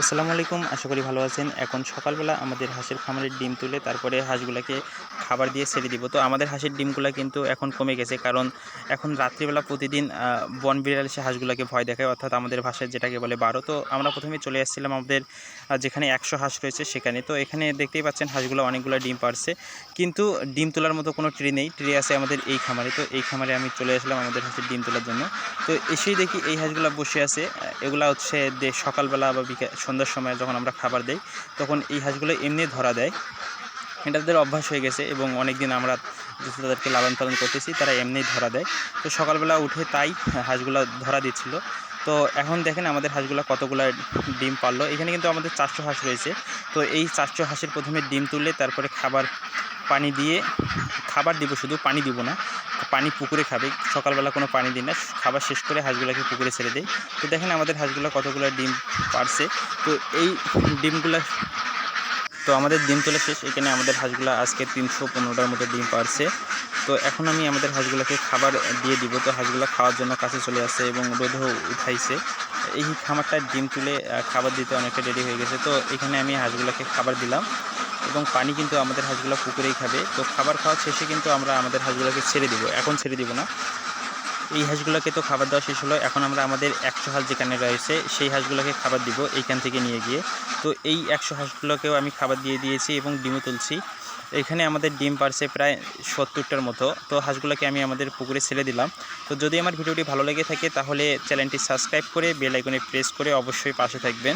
আসসালামু আলাইকুম, আশা করি ভালো আছেন। এখন সকালবেলা আমাদের হাঁসের খামারের ডিম তুলে তারপরে হাঁসগুলাকে খাবার দিয়ে ছেড়ে দিব। তো আমাদের হাঁসের ডিমগুলা কিন্তু এখন কমে গেছে, কারণ এখন রাত্রিবেলা প্রতিদিন বনবিড়াল এসে হাঁসগুলাকে ভয় দেখায়, অর্থাৎ আমাদের ভাষায় যেটাকে বলে বারো। তো আমরা প্রথমে চলে আসছিলাম আমাদের যেখানে 100 হাঁস রয়েছে সেখানে। তো এখানে দেখতেই পাচ্ছেন হাঁসগুলো অনেকগুলো ডিম পারছে, কিন্তু ডিম তোলার মতো কোনো ট্রে নেই। ট্রে আছে আমাদের এই খামারে। তো এই খামারে আমি চলে আসলাম আমাদের হাঁসের ডিম তোলার জন্য। তো এসেই দেখি এই হাঁসগুলা বসে আছে। এগুলা হচ্ছে সকালবেলা বা সন্ধ্যার সময় যখন আমরা খাবার দেই, তখন এই হাঁসগুলো এমনি ধরা দেয়। এটা তাদের অভ্যাস হয়ে গেছে এবং অনেক দিন আমরা যেহেতু তাদেরকে লালন পালন করতেছি, তারা এমনিই ধরা দেয়। তো সকালবেলা উঠে তাই হাঁসগুলো ধরা দিচ্ছিল। তো এখন দেখেন আমাদের হাঁসগুলো কতগুলো ডিম পারলো। এখানে কিন্তু আমাদের 400 হাঁস রয়েছে। তো এই 400 হাঁসের প্রথমে ডিম তুলে তারপরে পানি দিয়ে খাবার দিব, শুধু পানি দিব না, পানি পুকুরে খাবে। সকালবেলা কোনো পানি দিই না, খাবার শেষ করে হাঁসগুলোকে পুকুরে ছেড়ে দেয়। তো দেখেন আমাদের হাঁসগুলো কতগুলো ডিম পারছে। তো এই ডিমগুলো, তো আমাদের ডিম তোলা শেষ। এখানে আমাদের হাঁসগুলো আজকে 315টার মতো ডিম পারছে। তো এখন আমি আমাদের হাঁসগুলোকে খাবার দিয়ে দিব। তো হাঁসগুলো খাওয়ার জন্য কাছে চলে আসছে এবং রোদেও উঠাইছে। এই খামারটা ডিম তুলে খাবার দিতে অনেকটা রেডি হয়ে গেছে। তো এখানে আমি হাঁসগুলোকে খাবার দিলাম এবং পানি কিন্তু আমাদের হাঁসগুলো পুকুরেই খাবে। তো খাবার খাওয়া শেষে কিন্তু আমরা আমাদের হাঁসগুলোকে ছেড়ে দিব, এখন ছেড়ে দিব না। এই হাঁসগুলোকে তো খাবার দেওয়া শেষ হলো। এখন আমরা আমাদের 100 হাঁস যেখানে রয়েছে সেই হাঁসগুলোকে খাবার দিব এইখান থেকে নিয়ে গিয়ে। তো এই 100 হাঁসগুলোকেও আমি খাবার দিয়ে দিয়েছি এবং ডিমও তুলছি। এখানে আমাদের ডিম পারছে প্রায় 70টার মতো। তো হাঁসগুলোকে আমি আমাদের পুকুরে ছেড়ে দিলাম। তো যদি আমার ভিডিওটি ভালো লেগে থাকে তাহলে চ্যানেলটি সাবস্ক্রাইব করে বেল আইকনে প্রেস করে অবশ্যই পাশে থাকবেন।